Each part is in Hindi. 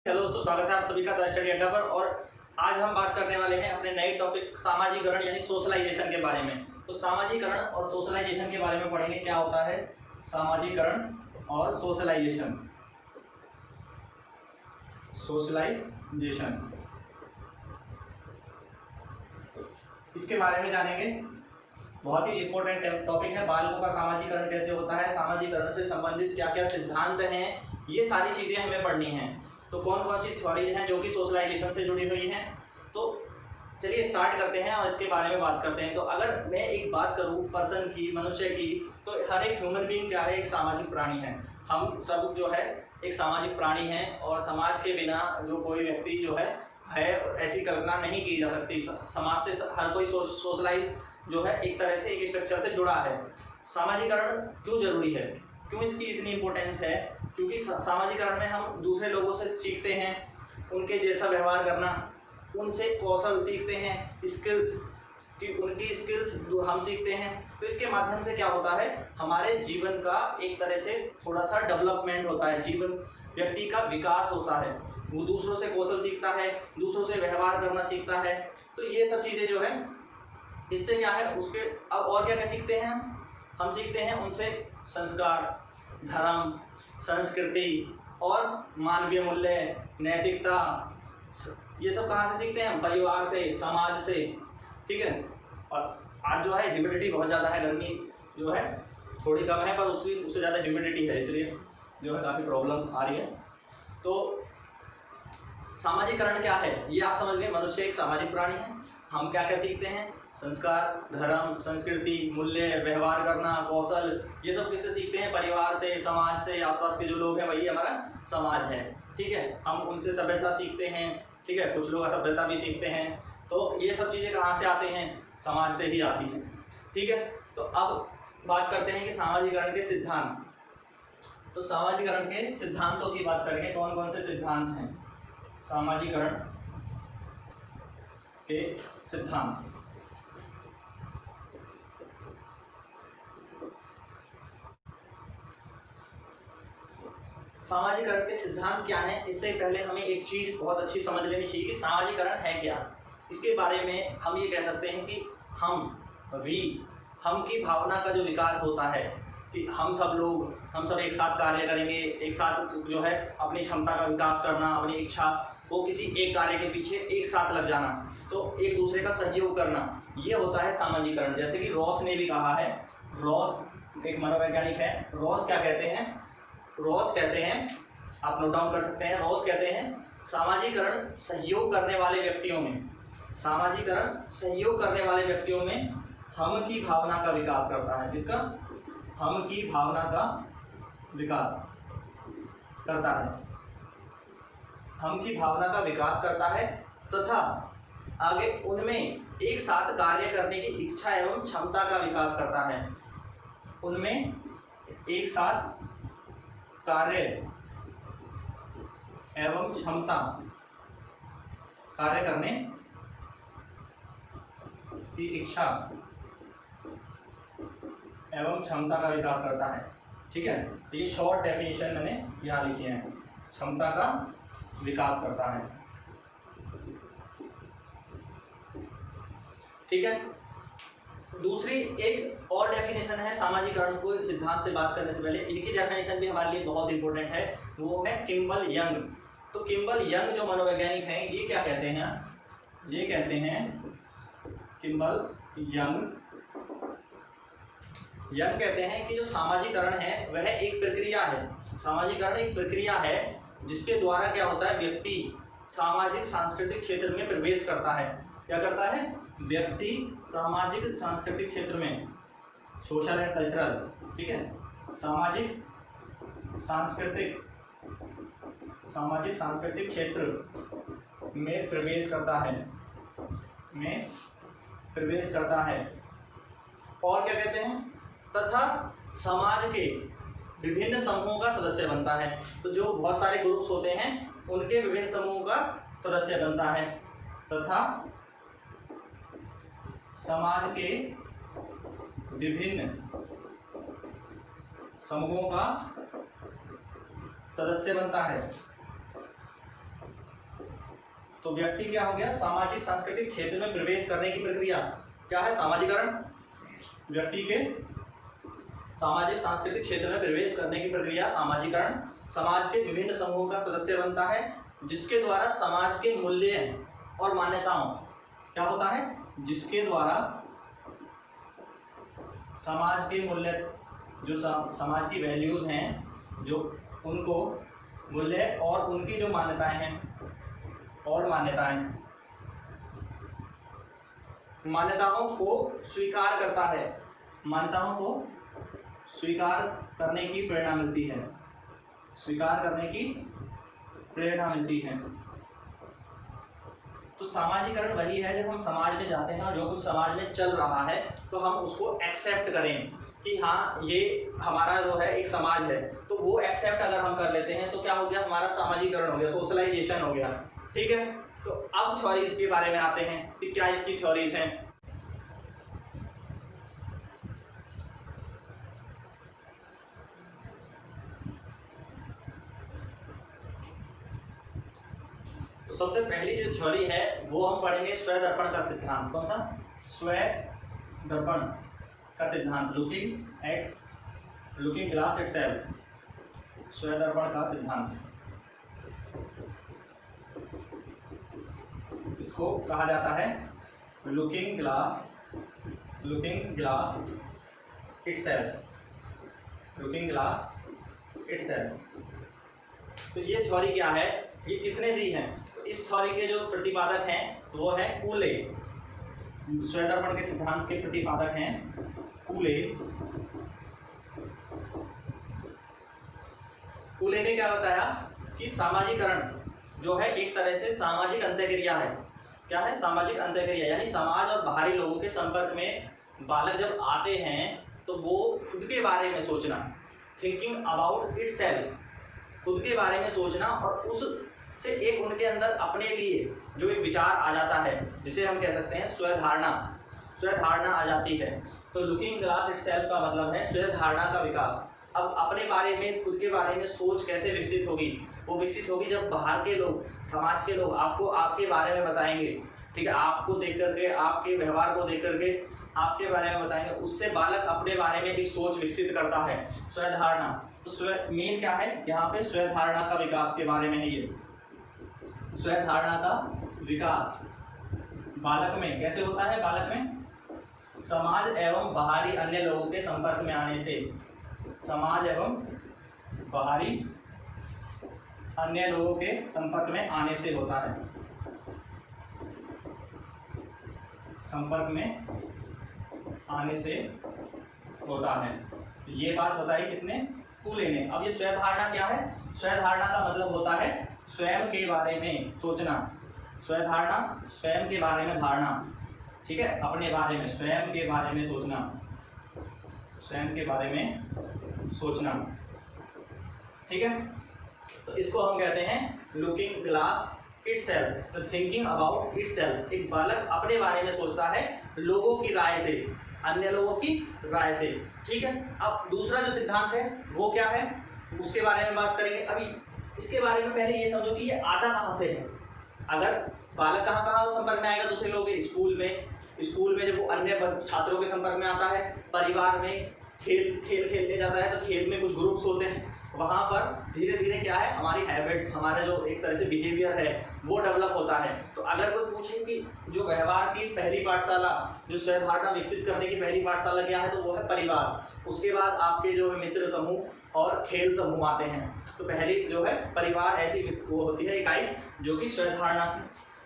हेलो दोस्तों, स्वागत है आप सभी का द स्टडी अड्डा पर। और आज हम बात करने वाले हैं अपने नए टॉपिक सामाजिकरण यानी सोशलाइजेशन के बारे में। तो सामाजिकरण और सोशलाइजेशन के बारे में पढ़ेंगे क्या होता है सामाजिकरण और सोशलाइजेशन। इसके बारे में जानेंगे। बहुत ही इंपॉर्टेंट टॉपिक है। बालकों का सामाजिकरण कैसे होता है, सामाजिकरण से संबंधित क्या क्या सिद्धांत हैं, ये सारी चीजें हमें पढ़नी हैं। तो कौन कौन सी थ्योरीज हैं जो कि सोशलाइजेशन से जुड़ी हुई हैं। तो चलिए स्टार्ट करते हैं और इसके बारे में बात करते हैं। तो अगर मैं एक बात करूं पर्सन की, मनुष्य की, तो हर एक ह्यूमन बीइंग क्या है, एक सामाजिक प्राणी है। हम सब जो है एक सामाजिक प्राणी हैं और समाज के बिना जो कोई व्यक्ति जो है ऐसी कल्पना नहीं की जा सकती। समाज से हर कोई सोशलाइज जो है एक तरह से एक स्ट्रक्चर से जुड़ा है। सामाजिकरण क्यों जरूरी है, क्यों इसकी इतनी इम्पोर्टेंस है? क्योंकि सामाजिकरण में हम दूसरे लोगों से सीखते हैं उनके जैसा व्यवहार करना, उनसे कौशल सीखते हैं, स्किल्स कि उनकी स्किल्स जो हम सीखते हैं। तो इसके माध्यम से क्या होता है, हमारे जीवन का एक तरह से थोड़ा सा डेवलपमेंट होता है, जीवन व्यक्ति का विकास होता है। वो दूसरों से कौशल सीखता है, दूसरों से व्यवहार करना सीखता है। तो ये सब चीज़ें जो है इससे क्या है उसके अब और क्या क्या सीखते हैं हम सीखते हैं उनसे संस्कार, धर्म, संस्कृति और मानवीय मूल्य, नैतिकता। ये सब कहाँ से सीखते हैं? परिवार से, समाज से। ठीक है। और आज जो है ह्यूमिडिटी बहुत ज़्यादा है, गर्मी जो है थोड़ी कम है पर उससे ज़्यादा ह्यूमिडिटी है, इसलिए जो है काफ़ी प्रॉब्लम आ रही है। तो सामाजिकरण क्या है ये आप समझ गए। मनुष्य एक सामाजिक प्राणी है। हम क्या क्या सीखते हैं? संस्कार, धर्म, संस्कृति, मूल्य, व्यवहार करना, कौशल, ये सब किससे सीखते हैं? परिवार से, समाज से। आसपास के जो लोग हैं वही हमारा समाज है। ठीक है। हम उनसे सभ्यता सीखते हैं। ठीक है। कुछ लोग असभ्यता भी सीखते हैं। तो ये सब चीज़ें कहाँ से आती हैं? समाज से ही आती हैं। ठीक है। तो अब बात करते हैं कि सामाजिकरण के सिद्धांत। तो सामाजिकरण के सिद्धांतों की बात करेंगे। कौन कौन से सिद्धांत हैं सामाजिकरण के सिद्धांत? सामाजिकरण के सिद्धांत क्या हैं? इससे पहले हमें एक चीज बहुत अच्छी समझ लेनी चाहिए कि सामाजिकरण है क्या। इसके बारे में हम ये कह सकते हैं कि हम की भावना का जो विकास होता है कि हम सब एक साथ कार्य करेंगे, एक साथ जो है अपनी क्षमता का विकास करना, अपनी इच्छा को किसी एक कार्य के पीछे एक साथ लग जाना, तो एक दूसरे का सहयोग करना, ये होता है सामाजिकरण। जैसे कि रॉस ने भी कहा है, रॉस एक मनोवैज्ञानिक है। रॉस क्या कहते हैं? रॉस कहते हैं, आप नोट डाउन कर सकते हैं, रॉस कहते हैं सामाजिकरण सहयोग करने वाले व्यक्तियों में, सामाजिकरण सहयोग करने वाले व्यक्तियों में हम की भावना का विकास करता है। किसका? हम की भावना का विकास करता है। हम की भावना का विकास करता है तथा आगे उनमें एक साथ कार्य करने की इच्छा एवं क्षमता का विकास करता है। उनमें एक साथ कार्य एवं क्षमता, कार्य करने की इच्छा एवं क्षमता का विकास करता है। ठीक है। तो ये शॉर्ट डेफिनेशन मैंने यहाँ लिखी है, क्षमता का विकास करता है। ठीक है। दूसरी एक और डेफिनेशन है सामाजिकरण को सिद्धांत से बात करने से पहले, इनकी डेफिनेशन भी हमारे लिए बहुत इंपॉर्टेंट है, वो है किम्बल यंग। तो किम्बल यंग जो मनोवैज्ञानिक हैं ये क्या कहते हैं? ये कहते हैं किम्बल यंग कहते हैं कि जो सामाजिकरण है वह एक प्रक्रिया है। सामाजिकरण एक प्रक्रिया है जिसके द्वारा क्या होता है, व्यक्ति सामाजिक सांस्कृतिक क्षेत्र में प्रवेश करता है। क्या करता है? व्यक्ति सामाजिक सांस्कृतिक क्षेत्र में, सोशल एंड कल्चरल, ठीक है, सामाजिक सांस्कृतिक क्षेत्र में प्रवेश करता है। और क्या कहते हैं? तथा समाज के विभिन्न समूहों का सदस्य बनता है। तो जो बहुत सारे ग्रुप्स होते हैं उनके विभिन्न समूहों का सदस्य बनता है तथा समाज के विभिन्न समूहों का सदस्य बनता है। तो व्यक्ति क्या हो गया, सामाजिक सांस्कृतिक क्षेत्र में प्रवेश करने की प्रक्रिया क्या है, सामाजिकरण। व्यक्ति के सामाजिक सांस्कृतिक क्षेत्र में प्रवेश करने की प्रक्रिया सामाजिकरण। समाज के विभिन्न समूहों का सदस्य बनता है, जिसके द्वारा समाज के मूल्य और मान्यताओं क्या होता है, जिसके द्वारा समाज के मूल्य, जो समाज की वैल्यूज हैं, जो उनको मूल्य और उनकी जो मान्यताएं हैं और मान्यताओं को स्वीकार करता है, मान्यताओं को स्वीकार करने की प्रेरणा मिलती है, स्वीकार करने की प्रेरणा मिलती है। तो सामाजिकरण वही है जब हम समाज में जाते हैं और जो कुछ समाज में चल रहा है तो हम उसको एक्सेप्ट करें कि हाँ ये हमारा जो है एक समाज है, तो वो एक्सेप्ट अगर हम कर लेते हैं तो क्या हो गया, हमारा सामाजिकरण हो गया, सोशलाइजेशन हो गया। ठीक है, तो अब थ्योरीज के बारे में आते हैं कि क्या इसकी थ्योरीज हैं। तो सबसे पहली जो थ्योरी है वो हम पढ़ेंगे स्वयं दर्पण का सिद्धांत। कौन सा, स्वयं दर्पण का सिद्धांत, लुकिंग ग्लास इटसेल्फ, स्वयं दर्पण का सिद्धांत। इसको कहा जाता है लुकिंग ग्लास इटसेल्फ। तो ये थ्योरी क्या है, ये किसने दी है, तो इस थ्योरी के जो प्रतिपादक हैं वो है कूले। स्वयं दर्पण के सिद्धांत के प्रतिपादक हैं कूले ने क्या बताया कि सामाजिकरण जो है एक तरह से सामाजिक अंतःक्रिया है। क्या है, सामाजिक अंतःक्रिया, यानी समाज और बाहरी लोगों के संपर्क में बालक जब आते हैं तो वो खुद के बारे में सोचना, थिंकिंग अबाउट इटसेल्फ, खुद के बारे में सोचना, और उससे एक उनके अंदर अपने लिए जो एक विचार आ जाता है जिसे हम कह सकते हैं स्वधारणा आ जाती है। तो लुकिंग ग्लास इटसेल्फ का मतलब है स्वधारणा का विकास। अब अपने बारे में, खुद के बारे में सोच कैसे विकसित होगी, वो विकसित होगी जब बाहर के लोग, समाज के लोग आपको आपके बारे में बताएंगे। ठीक है, आपको देख करके, आपके व्यवहार को देख करके आपके बारे में बताएंगे, उससे बालक अपने बारे में एक सोच विकसित करता है, स्वधारणा। तो मेन क्या है यहाँ पे, स्वधारणा का विकास के बारे में है ये। स्वधारणा का विकास बालक में कैसे होता है, बालक में समाज एवं बाहरी अन्य लोगों के संपर्क में आने से, समाज एवं बाहरी अन्य लोगों के संपर्क में आने से होता है, संपर्क में आने से होता है। ये बात बताई किसने, कूले ने। अब ये स्वधारणा क्या है, स्वधारणा का मतलब होता है स्वयं के बारे में सोचना, स्वधारणा स्वयं के बारे में धारणा। ठीक है, अपने बारे में, स्वयं के बारे में सोचना, स्वयं के बारे में सोचना। ठीक है, तो इसको हम कहते हैं looking glass itself, the thinking about itself. एक बालक अपने बारे में सोचता है लोगों की राय से, अन्य लोगों की राय से। ठीक है, अब दूसरा जो सिद्धांत है वो क्या है, उसके बारे में बात करेंगे। अभी इसके बारे में पहले ये समझो कि ये आता कहाँ से है। अगर बालक कहाँ कहाँ संपर्क में आएगा दूसरे लोगों के, स्कूल में जब वो अन्य छात्रों के संपर्क में आता है, परिवार में खेल खेलने जाता है तो खेल में कुछ ग्रुप्स होते हैं, वहाँ पर धीरे धीरे क्या है, हमारी हैबिट्स, हमारा जो एक तरह से बिहेवियर है वो डेवलप होता है। तो अगर कोई पूछे कि जो व्यवहार की पहली पाठशाला, जो स्वधारणा विकसित करने की पहली पाठशाला क्या है, तो वो है परिवार। उसके बाद आपके जो है मित्र समूह और खेल समूह आते हैं। तो पहली जो है परिवार ऐसी वो होती है इकाई जो कि स्वधारणा की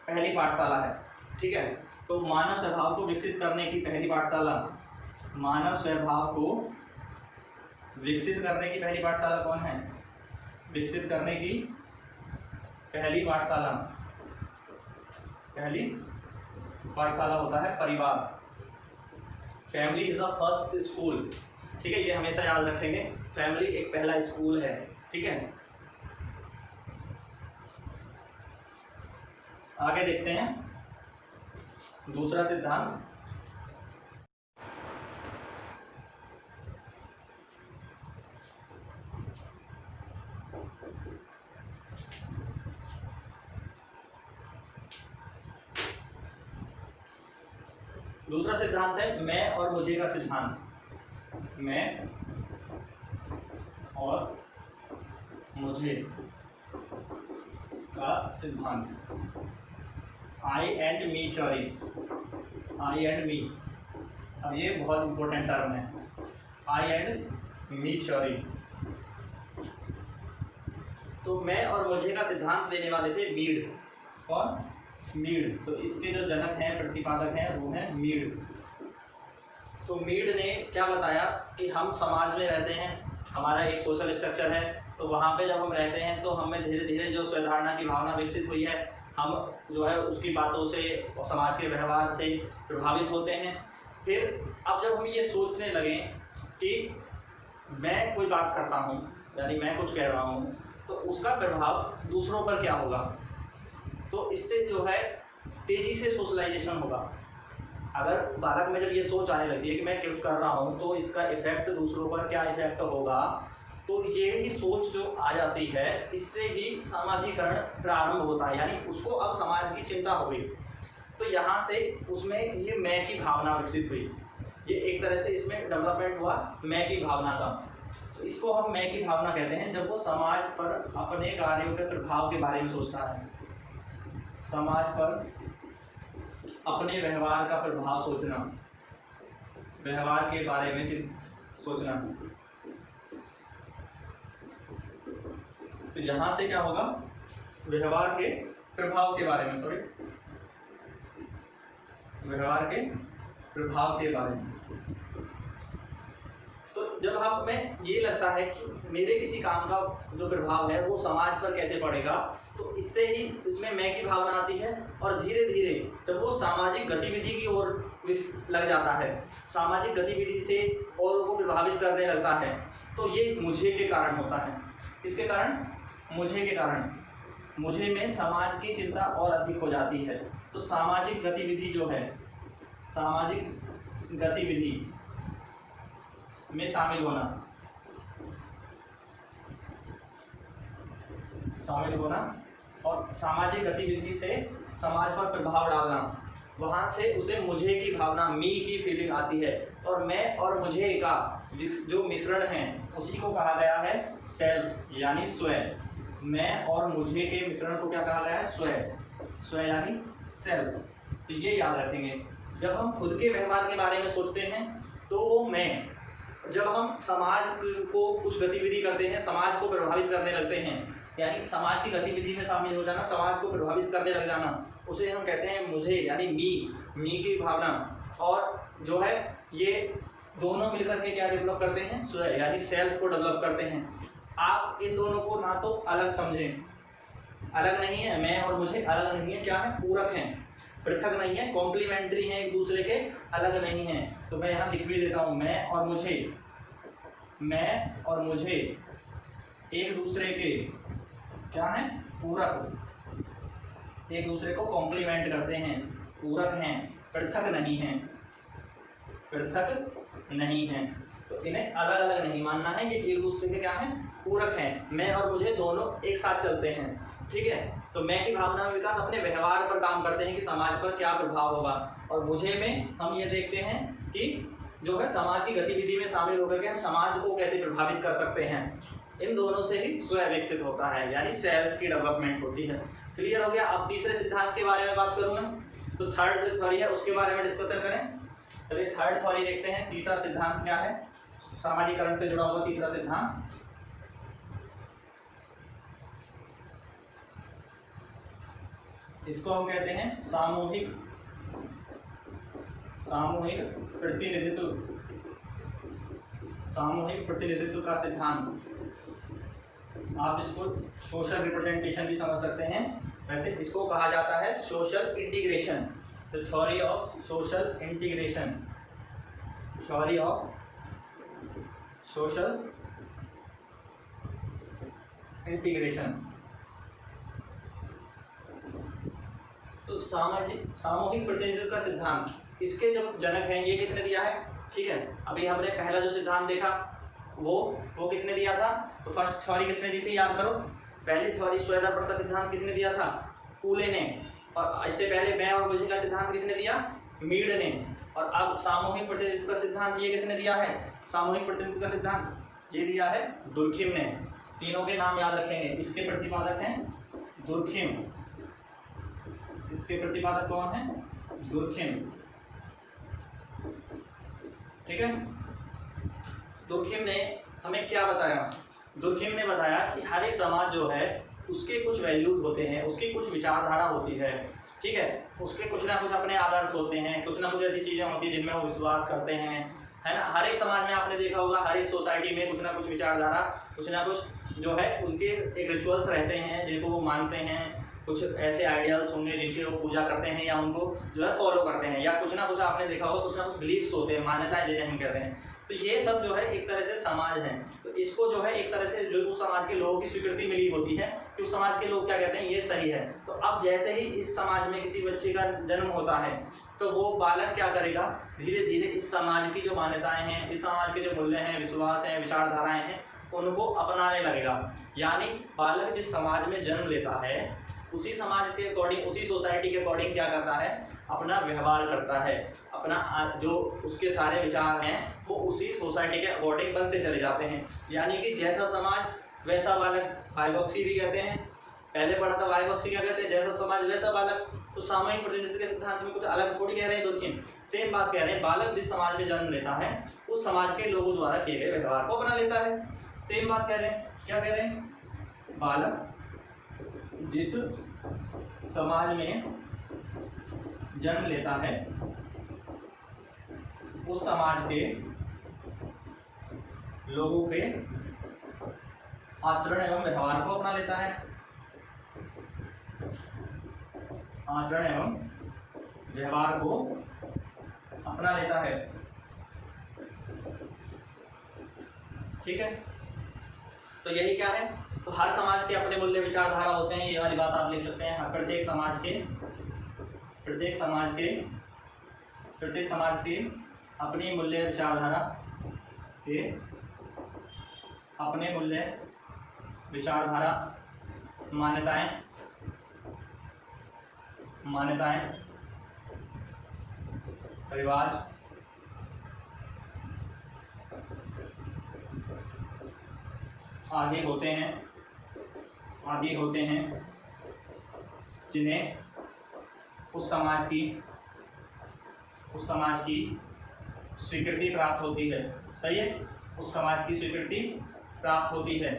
पहली पाठशाला है। ठीक है, तो मानव स्वभाव को विकसित करने की पहली पाठशाला, मानव स्वभाव को विकसित करने की पहली पाठशाला कौन है, विकसित करने की पहली पाठशाला होता है परिवार। Family is the first school. ठीक है, ये हमेशा याद रखेंगे, फैमिली एक पहला स्कूल है। ठीक है, आगे देखते हैं दूसरा सिद्धांत। दूसरा सिद्धांत है मैं और मुझे का सिद्धांत। मैं और मुझे का सिद्धांत, I and me theory. I and me, अब ये बहुत इंपॉर्टेंट टर्म है, आई एंड मी थ्योरी। तो मैं और मुझे का सिद्धांत देने वाले थे मीड। कौन? मीड। तो इसके जो जनक हैं, प्रतिपादक हैं, वो हैं मीड। तो मीड ने क्या बताया कि हम समाज में रहते हैं, हमारा एक सोशल स्ट्रक्चर है, तो वहाँ पे जब हम रहते हैं तो हमें धीरे धीरे जो स्वधारणा की भावना विकसित हुई है, हम जो है उसकी बातों से और समाज के व्यवहार से प्रभावित होते हैं। फिर अब जब हम ये सोचने लगे कि मैं कोई बात करता हूँ, यानी मैं कुछ कह रहा हूँ, तो उसका प्रभाव दूसरों पर क्या होगा, तो इससे जो है तेज़ी से सोशलाइजेशन होगा। अगर बालक में जब ये सोच आने लगती है कि मैं कुछ कर रहा हूँ तो इसका इफेक्ट दूसरों पर क्या इफेक्ट होगा, तो ये ही सोच जो आ जाती है, इससे ही सामाजिकरण प्रारंभ होता है, यानी उसको अब समाज की चिंता हो गई। तो यहाँ से उसमें ये मैं की भावना विकसित हुई, ये एक तरह से इसमें डेवलपमेंट हुआ मैं की भावना का। तो इसको हम मैं की भावना कहते हैं, जब वो समाज पर अपने कार्यों के प्रभाव के बारे में सोचता है, समाज पर अपने व्यवहार का प्रभाव सोचना, व्यवहार के बारे में सोचना। तो यहाँ से क्या होगा, व्यवहार के प्रभाव के बारे में, व्यवहार के प्रभाव के बारे में। तो जब हमें ये लगता है कि मेरे किसी काम का जो प्रभाव है वो समाज पर कैसे पड़ेगा, तो इससे ही इसमें मैं की भावना आती है। और धीरे धीरे जब वो सामाजिक गतिविधि की ओर लग जाता है, सामाजिक गतिविधि से औरों को प्रभावित करने लगता है, तो ये मुझे के कारण होता है। किसके कारण? मुझे के कारण। मुझे में समाज की चिंता और अधिक हो जाती है। तो सामाजिक गतिविधि जो है, सामाजिक गतिविधि में शामिल होना और सामाजिक गतिविधि से समाज पर प्रभाव डालना, वहाँ से उसे मुझे की भावना, मी की फीलिंग आती है। और मैं और मुझे का जो मिश्रण है उसी को कहा गया है सेल्फ, यानी स्वयं। मैं और मुझे के मिश्रण को क्या कहा गया है? स्वयं। स्वयं यानी सेल्फ। तो ये याद रखेंगे, जब हम खुद के व्यवहार के बारे में सोचते हैं तो वो मैं, जब हम समाज को कुछ गतिविधि करते हैं, समाज को प्रभावित करने लगते हैं, यानी समाज की गतिविधि में शामिल हो जाना, समाज को प्रभावित करने लग जाना, उसे हम कहते हैं मुझे, यानी मी की भावना। और जो है ये दोनों मिलकर के क्या डेवलप करते हैं? स्वयं, यानी सेल्फ को डेवलप करते हैं। आप इन दोनों को ना तो अलग समझें, अलग नहीं है, मैं और मुझे अलग नहीं है, क्या है? पूरक हैं, पृथक नहीं है, कॉम्प्लीमेंट्री हैं, एक दूसरे के अलग नहीं हैं। तो मैं यहाँ लिख भी देता हूँ, मैं और मुझे एक दूसरे के क्या है? पूरक, एक दूसरे को कॉम्प्लीमेंट करते हैं, पूरक हैं, पृथक नहीं हैं। तो इन्हें अलग अलग नहीं मानना है, ये एक दूसरे के क्या है? पूरक हैं। मैं और मुझे दोनों एक साथ चलते हैं, ठीक है। तो मैं की भावना में विकास अपने व्यवहार पर काम करते हैं कि समाज पर क्या प्रभाव होगा, और मुझे में हम ये देखते हैं कि जो है समाज की गतिविधि में शामिल होकर के हम समाज को कैसे प्रभावित कर सकते हैं। इन दोनों से ही स्वयं विकसित होता है, यानी सेल्फ की डेवलपमेंट होती है। क्लियर हो गया? अब तीसरे सिद्धांत के बारे में बात करूँ मैं, तो थर्ड जो थ्योरी है उसके बारे में डिस्कशन करें। चलिए थर्ड थ्योरी देखते हैं, तीसरा सिद्धांत क्या है, सामाजिकरण से जुड़ा हुआ तीसरा सिद्धांत। इसको हम कहते हैं सामूहिक प्रतिनिधित्व का सिद्धांत। आप इसको सोशल रिप्रेजेंटेशन भी समझ सकते हैं। वैसे इसको कहा जाता है social integration, the theory of social integration, theory of social integration. तो सामूहिक प्रतिनिधित्व का सिद्धांत, इसके जो जनक हैं ये किसने दिया है? ठीक है, अभी हमने पहला जो सिद्धांत देखा वो किसने दिया था? तो फर्स्ट थ्योरी किसने दी थी? याद करो, पहली थ्योरी स्वयंदर्पण का सिद्धांत किसने दिया था? फूले ने। और इससे पहले मैं और मुझे का सिद्धांत किसने दिया? मीड ने। और अब सामूहिक प्रतिनिधित्व का सिद्धांत ये किसने दिया है? सामूहिक प्रतिनिधित्व का सिद्धांत ये दिया है दुर्खिम ने। तीनों के नाम याद रखेंगे। इसके प्रतिपादक हैं दुर्खिम, इसके प्रतिपादक कौन है? दुर्खिम। ठीक है। दुर्खिम ने हमें क्या बताया? दुर्खिम ने बताया कि हर एक समाज जो है उसके कुछ वैल्यूज होते हैं, उसकी कुछ विचारधारा होती है, ठीक है, उसके कुछ ना कुछ अपने आदर्श होते हैं, कुछ ना कुछ ऐसी चीज़ें होती हैं जिनमें वो विश्वास करते हैं, है ना। हर एक समाज में आपने देखा होगा, हर एक सोसाइटी में कुछ ना कुछ विचारधारा, कुछ ना कुछ जो है उनके एक रिचुअल्स रहते हैं जिनको वो मानते हैं, कुछ ऐसे आइडियल्स होंगे जिनकी वो पूजा करते हैं या उनको जो है फॉलो करते हैं, या कुछ ना कुछ आपने देखा होगा कुछ ना कुछ बिलीव्स होते हैं, मान्यताएं जिन्हें हम कहते हैं। तो ये सब जो है एक तरह से समाज है। तो इसको जो है एक तरह से जो उस समाज के लोगों की स्वीकृति मिली होती है कि उस समाज के लोग क्या कहते हैं, ये सही है। तो अब जैसे ही इस समाज में किसी बच्चे का जन्म होता है तो वो बालक क्या करेगा, धीरे धीरे इस समाज की जो मान्यताएं हैं, इस समाज के जो मूल्य हैं, विश्वास हैं, विचारधाराएं हैं, उनको अपनाने लगेगा। यानी बालक जिस समाज में जन्म लेता है उसी समाज के अकॉर्डिंग, उसी सोसाइटी के अकॉर्डिंग क्या करता है, अपना व्यवहार करता है, अपना जो उसके सारे विचार हैं वो उसी सोसाइटी के अकॉर्डिंग बनते चले जाते हैं। यानी कि जैसा समाज वैसा बालक, वाइगोत्स्की भी कहते हैं, पहले पढ़ा था वाइगोत्स्की क्या कहते हैं, जैसा समाज वैसा बालक। तो सामूहिक प्रतिनिधित्व के सिद्धांत में कुछ अलग थोड़ी कह रहे हैं दुर्खिम, सेम बात कह रहे हैं। बालक जिस समाज में जन्म लेता है उस समाज के लोगों द्वारा किए गए व्यवहार को अपना लेता है। सेम बात कह रहे हैं। क्या कह रहे हैं? बालक जिस समाज में जन्म लेता है उस समाज के लोगों के आचरण एवं व्यवहार को अपना लेता है, आचरण एवं व्यवहार को अपना लेता है। ठीक है। तो यही क्या है, तो हर समाज के अपने मूल्य विचारधारा होते हैं, ये वाली बात आप लिख सकते हैं। प्रत्येक समाज के अपनी मूल्य विचारधारा के अपने मूल्य विचारधारा मान्यताएं रिवाज आदि होते हैं जिन्हें उस समाज की स्वीकृति प्राप्त होती है। सही है, उस समाज की स्वीकृति प्राप्त होती है।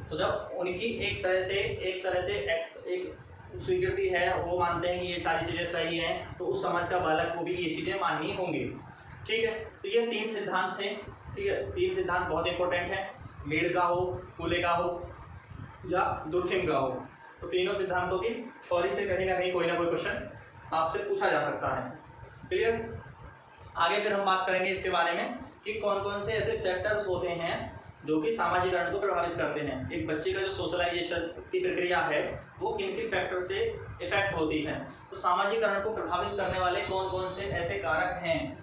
तो जब उनकी एक तरह से एक स्वीकृति है, वो मानते हैं कि ये सारी चीज़ें सही हैं, तो उस समाज का बालक को भी ये चीज़ें माननी होंगी। ठीक है। तो ये 3 सिद्धांत थे। ठीक है, 3 सिद्धांत बहुत इंपॉर्टेंट है, मीड का हो, फूले का हो या दुर्खिम का हो। तो तीनों सिद्धांतों की थ्योरी से कहीं ना कहीं कोई ना कोई क्वेश्चन आपसे पूछा जा सकता है। क्लियर। आगे फिर हम बात करेंगे इसके बारे में कि कौन कौन से ऐसे फैक्टर्स होते हैं जो कि सामाजिकरण को प्रभावित करते हैं। एक बच्चे का जो सोशलाइजेशन की प्रक्रिया है वो किन किन फैक्टर से इफेक्ट होती है। तो सामाजिकरण को प्रभावित करने वाले कौन कौन से ऐसे कारक हैं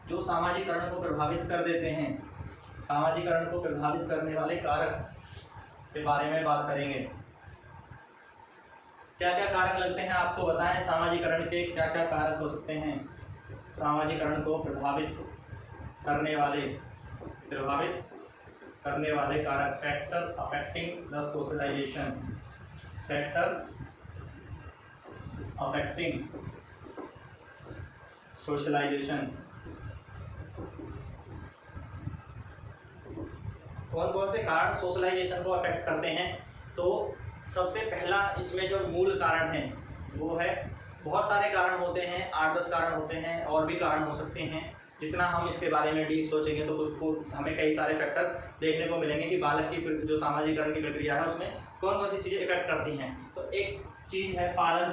जो सामाजिकरण को प्रभावित कर देते हैं। सामाजिकरण को प्रभावित करने वाले कारक के बारे में बात करेंगे। क्या क्या कारक लगते हैं आपको बताएं, सामाजिकरण के क्या क्या कारक हो सकते हैं। सामाजिकरण को प्रभावित करने वाले कारक, factor affecting the socialization, factor affecting socialization. कौन कौन से कारण सोशलाइजेशन को अफेक्ट करते हैं। तो सबसे पहला इसमें जो मूल कारण है वो है, बहुत सारे कारण होते हैं, 8-10 कारण होते हैं, और भी कारण हो सकते हैं। जितना हम इसके बारे में डीप सोचेंगे तो कुछ हमें कई सारे फैक्टर देखने को मिलेंगे कि बालक की जो सामाजिकरण की प्रक्रिया है उसमें कौन कौन सी चीज़ें इफेक्ट करती हैं। तो एक चीज़ है पालन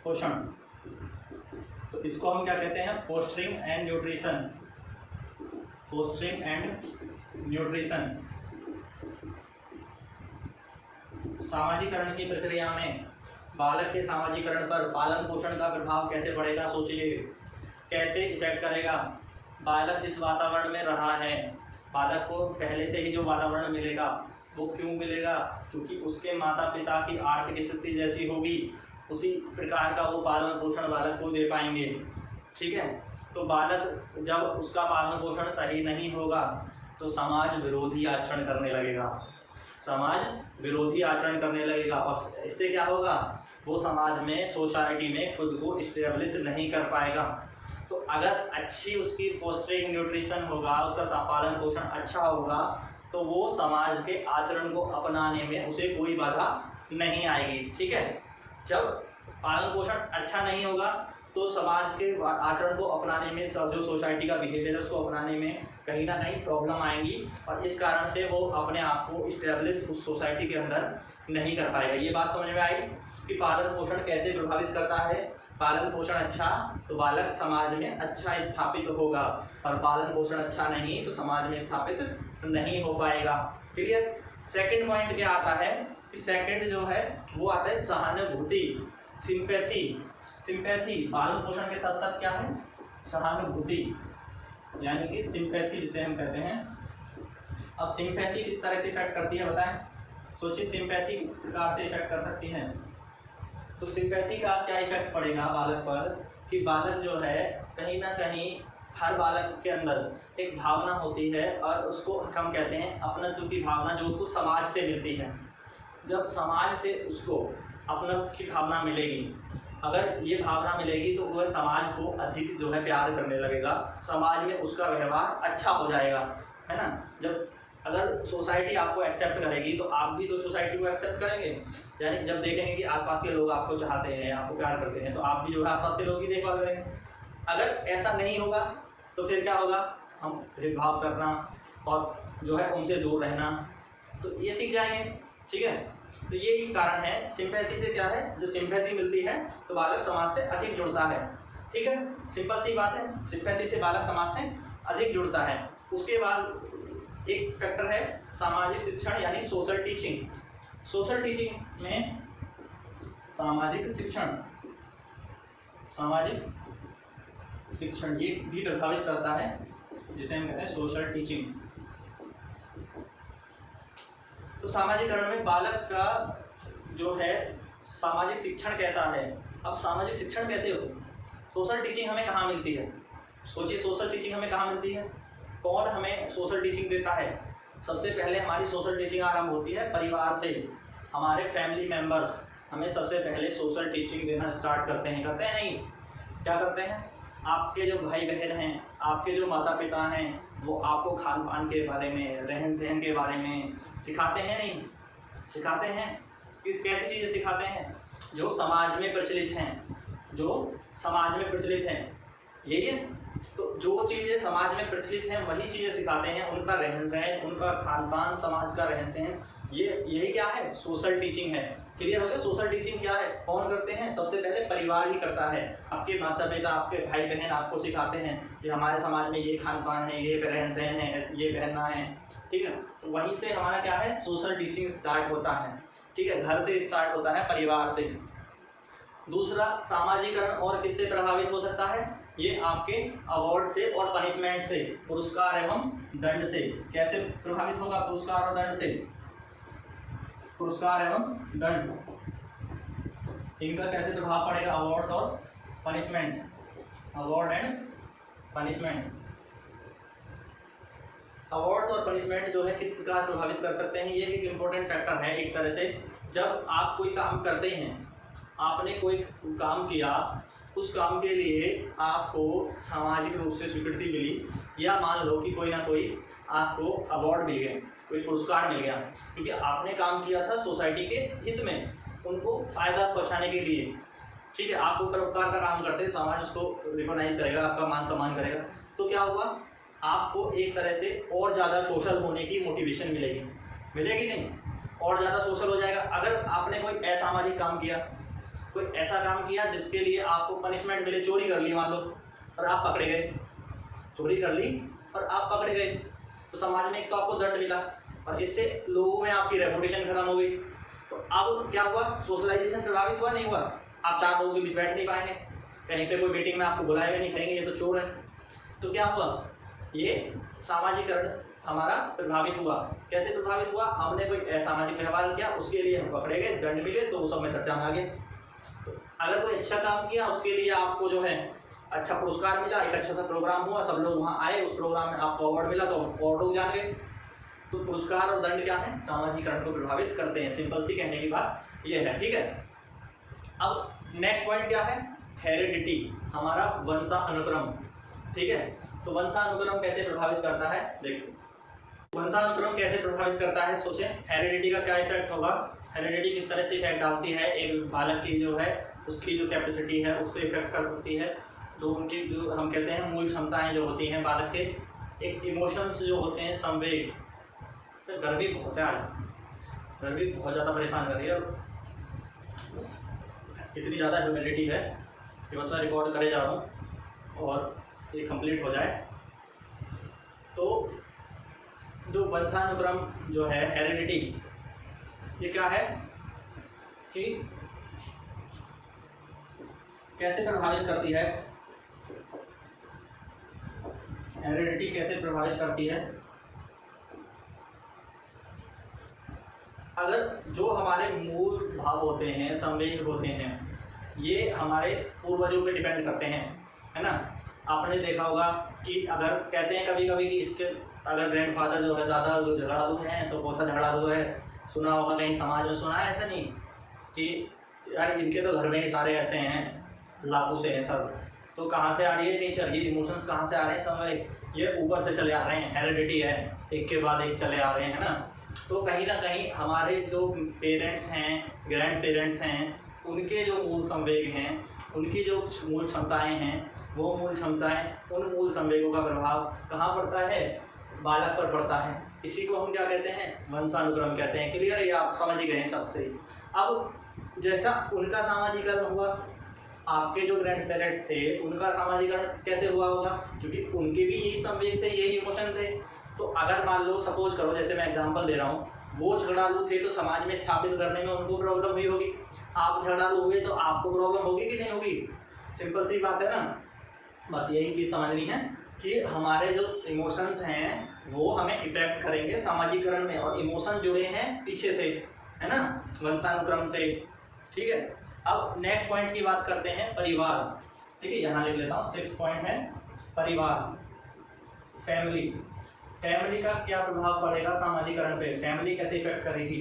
पोषण। तो इसको हम क्या कहते हैं, फोस्टरिंग एंड न्यूट्रिशन। सामाजिकरण की प्रक्रिया में बालक के सामाजिकरण पर पालन पोषण का प्रभाव कैसे पड़ेगा, सोचिए कैसे इफेक्ट करेगा। बालक जिस वातावरण में रहा है, बालक को पहले से ही जो वातावरण मिलेगा वो क्यों मिलेगा, क्योंकि उसके माता पिता की आर्थिक स्थिति जैसी होगी उसी प्रकार का वो पालन पोषण बालक को दे पाएंगे। ठीक है, तो बालक जब उसका पालन पोषण सही नहीं होगा तो समाज विरोधी आचरण करने लगेगा, समाज विरोधी आचरण करने लगेगा, और इससे क्या होगा, वो समाज में, सोसाइटी में खुद को इस्टेब्लिश नहीं कर पाएगा। तो अगर अच्छी उसकी पौष्टिक न्यूट्रिशन होगा, उसका पालन पोषण अच्छा होगा, तो वो समाज के आचरण को अपनाने में उसे कोई बाधा नहीं आएगी। ठीक है, जब पालन पोषण अच्छा नहीं होगा तो समाज के आचरण को अपनाने में, सब जो सोसाइटी का बिहेवियर है उसको अपनाने में कहीं ना कहीं प्रॉब्लम आएंगी, और इस कारण से वो अपने आप को इस्टेब्लिश उस सोसाइटी के अंदर नहीं कर पाएगा। ये बात समझ में आई कि पालन पोषण कैसे प्रभावित करता है। पालन पोषण अच्छा तो बालक समाज में अच्छा स्थापित होगा, और पालन पोषण अच्छा नहीं तो समाज में स्थापित नहीं हो पाएगा। क्लियर। सेकंड पॉइंट क्या आता है कि सेकंड जो है वो आता है सहानुभूति, सिंपैथी। सिंपैथी पालन पोषण के साथ साथ क्या है, सहानुभूति, यानी कि सिंपैथी जिसे हम कहते हैं। अब सिंपैथी किस तरह से इफेक्ट करती है बताएं, सोचिए सिंपैथी किस प्रकार से इफेक्ट कर सकती है। तो सिंपैथी का क्या इफेक्ट पड़ेगा बालक पर कि बालक जो है कहीं ना कहीं, हर बालक के अंदर एक भावना होती है और उसको हम कहते हैं अपनत्व की भावना, जो उसको समाज से मिलती है। जब समाज से उसको अपनत्व की भावना मिलेगी, अगर ये भावना मिलेगी तो वह समाज को अधिक जो है प्यार करने लगेगा, समाज में उसका व्यवहार अच्छा हो जाएगा, है ना। जब अगर सोसाइटी आपको एक्सेप्ट करेगी तो आप भी तो सोसाइटी को एक्सेप्ट करेंगे, यानी जब देखेंगे कि आसपास के लोग आपको चाहते हैं, आपको प्यार करते हैं, तो आप भी जो है आसपास के लोग की देखभाल करेंगे। अगर ऐसा नहीं होगा तो फिर क्या होगा, हम भेदभाव करना और जो है उनसे दूर रहना, तो ये सीख जाएंगे। ठीक है, तो यही कारण है। सिंपैथी से क्या है, जब सिंपैथी मिलती है तो बालक समाज से अधिक जुड़ता है। ठीक है, सिंपल सी बात है, सिंपैथी से बालक समाज से अधिक जुड़ता है। उसके बाद एक फैक्टर है सामाजिक शिक्षण, यानी सोशल टीचिंग। सोशल टीचिंग में सामाजिक शिक्षण, सामाजिक शिक्षण ये भी प्रभावित करता है, जिसे हम कहते हैं सोशल टीचिंग। तो सामाजिकरण में बालक का जो है सामाजिक शिक्षण कैसा है। अब सामाजिक शिक्षण कैसे हो, सोशल टीचिंग हमें कहाँ मिलती है, सोचिए सोशल टीचिंग हमें कहाँ मिलती है, कौन हमें सोशल टीचिंग देता है। सबसे पहले हमारी सोशल टीचिंग आरंभ होती है परिवार से, हमारे फैमिली मेम्बर्स हमें सबसे पहले सोशल टीचिंग देना स्टार्ट करते हैं नहीं, क्या करते हैं, आपके जो भाई बहन हैं, आपके जो माता पिता हैं, वो आपको खान पान के बारे में, रहन सहन के बारे में सिखाते हैं नहीं, सिखाते हैं। कैसी चीज़ें सिखाते हैं, जो समाज में प्रचलित हैं, जो समाज में प्रचलित हैं, यही है। तो जो चीज़ें समाज में प्रचलित हैं वही चीज़ें सिखाते हैं, उनका रहन सहन, उनका खान पान, समाज का रहन सहन, यही क्या है, सोशल टीचिंग है। क्लियर हो गया। सोशल टीचिंग क्या है, कौन करते हैं, सबसे पहले परिवार ही करता है। आपके माता पिता, आपके भाई बहन आपको सिखाते हैं कि हमारे समाज में ये खान पान है, ये रहन सहन है, ये पहनना है। ठीक है, तो वहीं से हमारा क्या है, सोशल टीचिंग स्टार्ट होता है। ठीक है, घर से स्टार्ट होता है, परिवार से। दूसरा, सामाजिकरण और किससे प्रभावित हो सकता है, ये आपके अवार्ड से और पनिशमेंट से, पुरस्कार एवं दंड से। कैसे प्रभावित होगा, पुरस्कार और दंड से, पुरस्कार एवं दंड, इनका कैसे प्रभाव पड़ेगा, अवार्ड्स और punishment, award and punishment. Awards और पनिशमेंट जो है किस प्रकार प्रभावित कर सकते हैं, ये एक इम्पोर्टेंट फैक्टर है एक तरह से। जब आप कोई काम करते हैं, आपने कोई काम किया, उस काम के लिए आपको सामाजिक रूप से स्वीकृति मिली, या मान लो कि कोई ना कोई आपको अवार्ड मिल गया, कोई पुरस्कार मिल गया, क्योंकि आपने काम किया था सोसाइटी के हित में, उनको फायदा पहुंचाने के लिए। ठीक है, आप परोपकार का काम करते हैं, समाज उसको रिकॉग्नाइज करेगा, आपका मान सम्मान करेगा, तो क्या होगा, आपको एक तरह से और ज़्यादा सोशल होने की मोटिवेशन मिलेगी, मिलेगी नहीं, और ज़्यादा सोशल हो जाएगा। अगर आपने कोई असामाजिक काम किया, कोई ऐसा काम किया जिसके लिए आपको पनिशमेंट मिले, चोरी कर ली मान लो और आप पकड़े गए, चोरी कर ली और आप पकड़े गए, तो समाज में एक तो आपको दंड मिला और इससे लोगों में आपकी रेपुटेशन खत्म हो गई। तो अब क्या हुआ, सोशलाइजेशन प्रभावित हुआ नहीं हुआ, आप चार लोगों के बीच बैठ नहीं पाएंगे, कहीं पे कोई मीटिंग में आपको बुलाएगा नहीं, कहेंगे ये तो चोर है। तो क्या हुआ, ये सामाजिकरण हमारा प्रभावित हुआ। कैसे प्रभावित हुआ, हमने कोई असामाजिक व्यवहार किया, उसके लिए हम पकड़े गए, दंड मिले, तो वो सब में चर्चा में आ गए। तो अगर कोई अच्छा काम किया उसके लिए आपको जो है अच्छा पुरस्कार मिला, एक अच्छा सा प्रोग्राम हुआ, सब लोग वहाँ आए, उस प्रोग्राम में आपको अवार्ड मिला तो अवार्ड हो जाएंगे। तो पुरस्कार और दंड क्या है, सामाजिकरण को प्रभावित करते हैं। सिंपल सी कहने की बात ये है, ठीक है। अब नेक्स्ट पॉइंट क्या है, हेरिडिटी, हमारा वंशानुक्रम, ठीक है। तो वंशानुक्रम कैसे प्रभावित करता है, देखो वंशानुक्रम कैसे प्रभावित करता है, सोचें हेरिडिटी का क्या इफेक्ट होगा। हेरिडिटी किस तरह से इफेक्ट डालती है, एक बालक की जो है उसकी जो कैपेसिटी है उस पर इफेक्ट कर सकती है। तो उनकी जो हम कहते हैं मूल क्षमताएं जो होती हैं बालक के, एक इमोशंस जो होते हैं, संवेग। तो गर्मी बहुत है आज, गर्मी बहुत ज़्यादा परेशान कर रही है, बस इतनी ज़्यादा ह्यूमिडिटी है कि बस मैं रिकॉर्ड करे जा रहा हूँ और ये कंप्लीट हो जाए। तो जो वंशानुक्रम जो है हेरिडिटी, ये क्या है कि कैसे प्रभावित करती है, हेरिडिटी कैसे प्रभावित करती है। अगर जो हमारे मूल भाव होते हैं, संवेग होते हैं, ये हमारे पूर्वजों पे डिपेंड करते हैं, है ना। आपने देखा होगा कि अगर कहते हैं कभी कभी कि इसके अगर ग्रैंडफादर जो है, दादा जो झगड़ालू हैं तो पोता झगड़ालू है, सुना होगा कहीं समाज में, सुना है ऐसा नहीं कि यार इनके तो घर में ही सारे ऐसे हैं, लागू से हैं सब, तो कहाँ से आ रही है नेचर, ये इमोशंस कहाँ से आ रहे हैं, संवेग ये ऊपर से चले आ रहे हैं, हेरिडिटी है, एक के बाद एक चले आ रहे हैं, है ना। तो कहीं ना कहीं हमारे जो पेरेंट्स हैं, ग्रैंड पेरेंट्स हैं, उनके जो मूल संवेग हैं, उनकी जो मूल क्षमताएं हैं, वो मूल क्षमताएं, उन मूल संवेगों का प्रभाव कहाँ पड़ता है, बालक पर पड़ता है। इसी को हम क्या कहते हैं, वंशानुक्रम कहते हैं। क्लियर है, ये आप समझ ही गए सबसे। अब जैसा उनका सामाजिकरण हुआ, आपके जो ग्रैंड पेरेंट्स थे उनका सामाजिकरण कैसे हुआ होगा, क्योंकि उनके भी यही संवेग थे, यही इमोशन थे। तो अगर मान लो सपोज करो, जैसे मैं एग्जांपल दे रहा हूँ, वो झगड़ालू थे तो समाज में स्थापित करने में उनको प्रॉब्लम हुई होगी, आप झगड़ालू हुए तो आपको प्रॉब्लम होगी कि नहीं होगी, सिंपल सी बात है ना। बस यही चीज़ समझनी है कि हमारे जो इमोशंस हैं वो हमें इफेक्ट करेंगे सामाजिकरण में, और इमोशन जुड़े हैं पीछे से, है ना, वंशानुक्रम से, ठीक है। अब नेक्स्ट पॉइंट की बात करते हैं, परिवार, ठीक है, यहाँ लिख लेता हूँ। 6 पॉइंट है परिवार, फैमिली। फैमिली का क्या प्रभाव पड़ेगा सामाजिकरण पे, फैमिली कैसे इफेक्ट करेगी।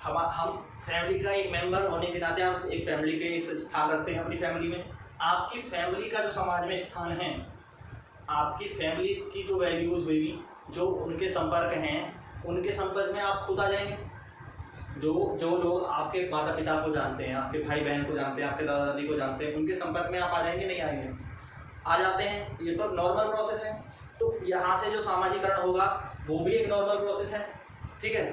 हम फैमिली का एक मेंबर होने के नाते आप एक फैमिली के एक स्थान रखते हैं अपनी फैमिली में। आपकी फैमिली का जो समाज में स्थान है, आपकी फैमिली की जो वैल्यूज़ हुई, जो उनके संपर्क हैं, उनके संपर्क में आप खुद आ जाएंगे। जो लोग आपके माता पिता को जानते हैं, आपके भाई बहन को जानते हैं, आपके दादा दादी को जानते हैं, उनके संपर्क में आप आ जाएंगे, नहीं आएंगे, आ जाते हैं, ये तो नॉर्मल प्रोसेस है। तो यहाँ से जो सामाजिकरण होगा वो भी एक नॉर्मल प्रोसेस है, ठीक है।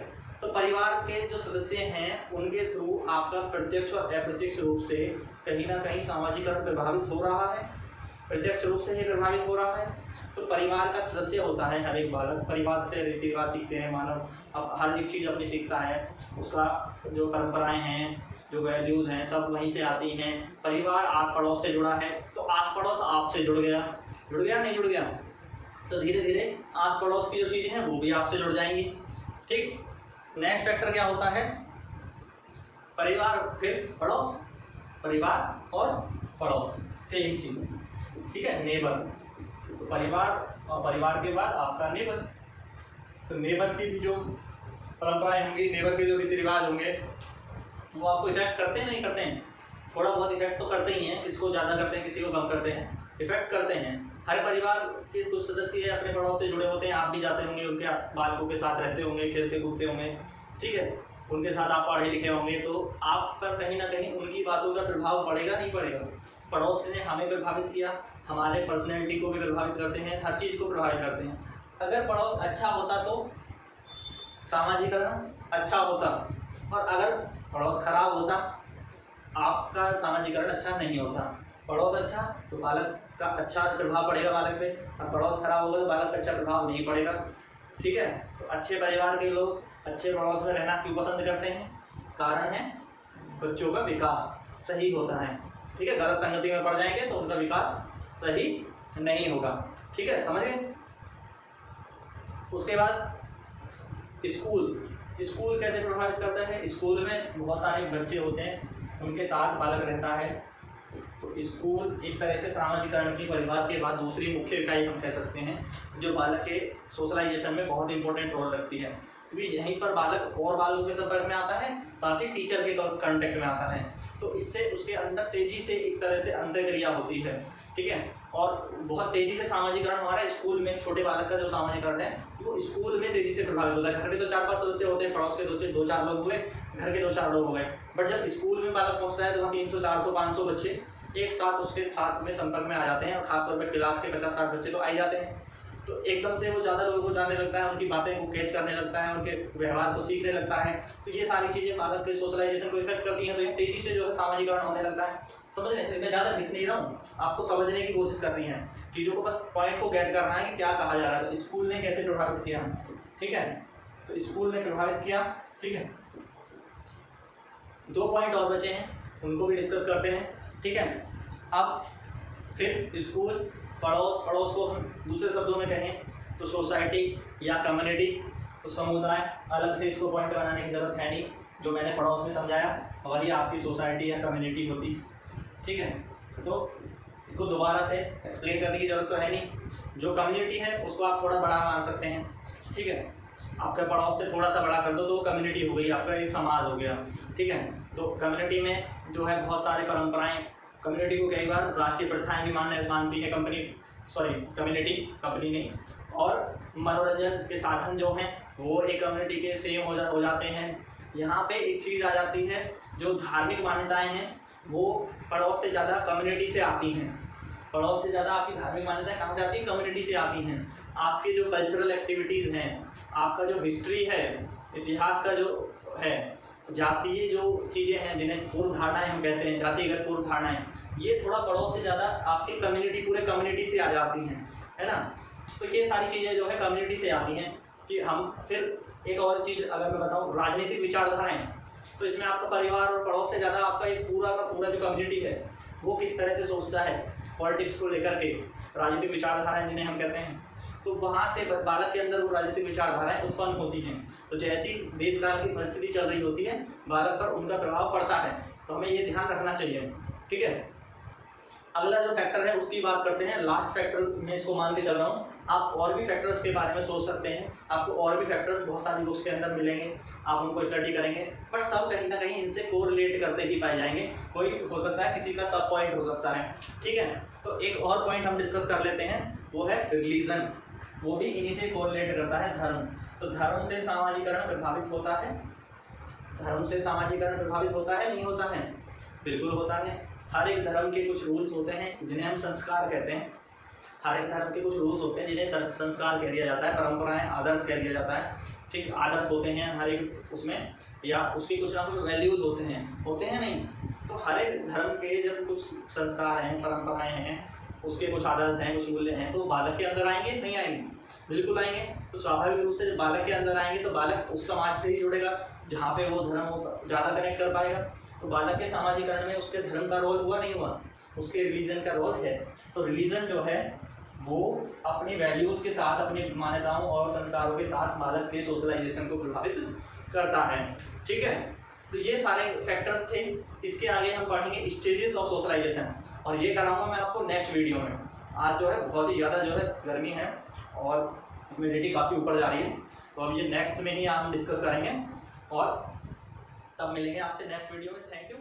तो परिवार के जो सदस्य हैं उनके थ्रू आपका प्रत्यक्ष और अप्रत्यक्ष रूप से कहीं ना कहीं सामाजिकरण प्रभावित हो रहा है, प्रत्यक्ष रूप से ही प्रभावित हो रहा है। तो परिवार का सदस्य होता है हर एक बालक, परिवार से रीति रिवाज सीखते हैं मानव, अब हर एक चीज़ अपनी सीखता है, उसका जो परंपराएं हैं, जो वैल्यूज़ हैं, सब वहीं से आती हैं। परिवार आस पड़ोस से जुड़ा है, तो आस पड़ोस आपसे जुड़ गया नहीं जुड़ गया, तो धीरे धीरे आस पड़ोस की जो चीज़ें हैं वो भी आपसे जुड़ जाएंगी, ठीक। नेक्स्ट फैक्टर क्या होता है, परिवार फिर पड़ोस, परिवार और पड़ोस सेम चीज़, ठीक है, नेबर। तो परिवार और परिवार के बाद आपका नेबर, तो नेबर की भी जो परंपराएं होंगी, नेबर के जो रीति रिवाज होंगे, वो आपको इफेक्ट करते हैं नहीं करते हैं, थोड़ा बहुत इफेक्ट तो करते ही हैं, किसी को ज़्यादा करते हैं, किसी को कम करते हैं, इफेक्ट करते हैं। हर परिवार के कुछ सदस्य अपने पड़ोस से जुड़े होते हैं, आप भी जाते होंगे, उनके बालकों के साथ रहते होंगे, खेलते कूदते होंगे, ठीक है, उनके साथ आप पढ़े लिखे होंगे, तो आप पर कहीं ना कहीं उनकी बातों का प्रभाव पड़ेगा नहीं पड़ेगा। पड़ोस ने हमें प्रभावित किया, हमारे पर्सनैलिटी को भी प्रभावित करते हैं, हर चीज़ को प्रभावित करते हैं। अगर पड़ोस अच्छा होता तो सामाजिकरण अच्छा होता, और अगर पड़ोस खराब होता आपका सामाजिकरण अच्छा नहीं होता। पड़ोस अच्छा तो बालक का अच्छा प्रभाव पड़ेगा बालक पे, और पड़ोस खराब होगा तो बालक का अच्छा प्रभाव नहीं पड़ेगा, ठीक है। तो अच्छे परिवार के लोग अच्छे पड़ोस में रहना क्यों पसंद करते हैं, कारण है बच्चों का विकास सही होता है, ठीक है। गलत संगति में पड़ जाएंगे तो उनका विकास सही नहीं होगा, ठीक है, समझ गए। उसके बाद स्कूल कैसे प्रभावित करता है। स्कूल में बहुत सारे बच्चे होते हैं, उनके साथ बालक रहता है। तो स्कूल एक तरह से सामाजिकरण की परिवार के बाद दूसरी मुख्य इकाई हम कह सकते हैं, जो बालक के सोशलाइजेशन में बहुत इंपॉर्टेंट रोल रखती है, क्योंकि यहीं पर बालक और बालों के संपर्क में आता है, साथ ही टीचर के कांटेक्ट में आता है। तो इससे उसके अंदर तेजी से एक तरह से अंतःक्रिया होती है, ठीक है। और बहुत तेजी से सामाजिकरण हमारा स्कूल में, छोटे बालक का जो सामाजिकरण है वो स्कूल में तेजी से प्रभावित होता है। घर में तो 4-5 सदस्य होते हैं, पड़ोस के 2-4 लोग हुए, घर के 2-4 लोग हो गए, बट जब स्कूल में बालक पहुंचता है तो वहाँ 300, 400, 500 बच्चे एक साथ उसके साथ में संपर्क में आ जाते हैं, और खासतौर पर क्लास के 50-60 बच्चे तो आ ही जाते हैं। तो एकदम से वो ज़्यादा लोगों को जानने लगता है, उनकी बातें को कैच करने लगता है, उनके व्यवहार को सीखने लगता है। तो ये सारी चीज़ें बालक के सोशलाइजेशन को इफेक्ट करती हैं, तो ये तेजी से जो है सामाजिकरण होने लगता है। समझ रहे थे, मैं ज़्यादा लिख नहीं रहा हूँ, आपको समझने की कोशिश कर रही हैं चीज़ों को, बस पॉइंट को गेट करना है कि क्या कहा जा रहा है। तो स्कूल ने कैसे प्रभावित किया, ठीक है, तो स्कूल ने प्रभावित किया, ठीक है। 2 पॉइंट और बचे हैं, उनको भी डिस्कस करते हैं, ठीक है। अब फिर स्कूल, पड़ोस को हम दूसरे शब्दों में कहें तो सोसाइटी या कम्युनिटी, तो समुदाय, अलग से इसको पॉइंट बनाने की जरूरत है नहीं, जो मैंने पड़ोस में समझाया वही आपकी सोसाइटी या कम्युनिटी होती, ठीक है। तो इसको दोबारा से एक्सप्लेन करने की जरूरत तो है नहीं। जो कम्युनिटी है उसको आप थोड़ा बड़ा मान सकते हैं, ठीक है, आपके पड़ोस से थोड़ा सा बड़ा कर दो तो वो कम्युनिटी हो गई, आपका एक समाज हो गया, ठीक है। तो कम्युनिटी में जो है बहुत सारी परंपराएं, कम्युनिटी को कई बार राष्ट्रीय प्रथाएं भी मानती है कम्युनिटी, कंपनी नहीं। और मनोरंजन के साधन जो हैं वो एक कम्युनिटी के सेम हो जाते हैं। यहाँ पे एक चीज़ आ जाती है, जो धार्मिक मान्यताएं हैं वो पड़ोस से ज़्यादा कम्युनिटी से आती हैं। पड़ोस से ज़्यादा आपकी धार्मिक मान्यताएं कहाँ से आती हैं, कम्युनिटी से आती हैं। आपके जो कल्चरल एक्टिविटीज़ हैं, आपका जो हिस्ट्री है, इतिहास का जो है, जातीय जो चीज़ें हैं जिन्हें पूर्व धारणाएं हम कहते हैं, जातिगत पूर्व धारणाएं, ये थोड़ा पड़ोस से ज़्यादा आपकी कम्युनिटी, पूरे कम्युनिटी से आ जाती हैं, है ना। तो ये सारी चीज़ें जो है कम्युनिटी से आती हैं। कि हम फिर एक और चीज़ अगर मैं बताऊँ, राजनीतिक विचारधाराएं, तो इसमें आपका परिवार और पड़ोस से ज़्यादा आपका एक पूरा का पूरा जो कम्युनिटी है वो किस तरह से सोचता है पॉलिटिक्स को लेकर के, राजनीतिक विचारधाराएं जिन्हें हम कहते हैं, तो वहाँ से बालक के अंदर वो राजनीतिक विचारधाराएं उत्पन्न होती हैं। तो जैसी देश काल की परिस्थिति चल रही होती है, बालक पर उनका प्रभाव पड़ता है, तो हमें ये ध्यान रखना चाहिए, ठीक है। अगला जो फैक्टर है उसकी बात करते हैं, लास्ट फैक्टर मैं इसको मान के चल रहा हूँ। आप और भी फैक्टर्स के बारे में सोच सकते हैं, आपको और भी फैक्टर्स बहुत सारी बुक्स के अंदर मिलेंगे, आप उनको स्टडी करेंगे, बट सब कहीं ना कहीं इनसे कोरिलेट करते ही पाए जाएंगे। कोई हो सकता है किसी का सब पॉइंट हो सकता है, ठीक है। तो एक और पॉइंट हम डिस्कस कर लेते हैं, वो है रिलीजन, वो भी इन्हीं से कोरिलेट करता है, धर्म। तो धर्म से सामाजिकरण प्रभावित होता है, धर्म से सामाजिकरण प्रभावित होता है, नहीं होता है, बिल्कुल होता है। हर एक धर्म के कुछ रूल्स होते हैं जिन्हें हम संस्कार कहते हैं, हर एक धर्म के कुछ रूल्स होते हैं जिन्हें संस्कार कह दिया जाता है, परंपराएं, आदर्श कह दिया जाता है, ठीक। आदर्श होते हैं हर एक उसमें, या उसके कुछ ना कुछ वैल्यूज होते हैं नहीं। तो हर एक धर्म के जब कुछ संस्कार हैं, परंपराएं हैं, उसके कुछ आदर्श हैं, कुछ मूल्य हैं, तो बालक के अंदर आएंगे, नहीं आएंगे, बिल्कुल आएंगे। तो स्वाभाविक रूप से जब बालक के अंदर आएंगे तो बालक उस समाज से ही जुड़ेगा जहाँ पे वो धर्म ज़्यादा कनेक्ट कर पाएगा। तो बालक के सामाजिकरण में उसके धर्म का रोल हुआ, नहीं हुआ, उसके रिलीजन का रोल है। तो रिलीजन जो है वो अपनी वैल्यूज़ के साथ, अपनी मान्यताओं और संस्कारों के साथ बालक के सोशलाइजेशन को प्रभावित करता है, ठीक है। तो ये सारे फैक्टर्स थे। इसके आगे हम पढ़ेंगे स्टेजेस ऑफ सोशलाइजेशन, और ये कराऊंगा मैं आपको नेक्स्ट वीडियो में। आज जो है बहुत ही ज़्यादा जो है गर्मी है और ह्यूमिडिटी काफ़ी ऊपर जा रही है, तो अब ये नेक्स्ट में ही हम डिस्कस करेंगे, और तब मिलेंगे आपसे नेक्स्ट वीडियो में। Thank you.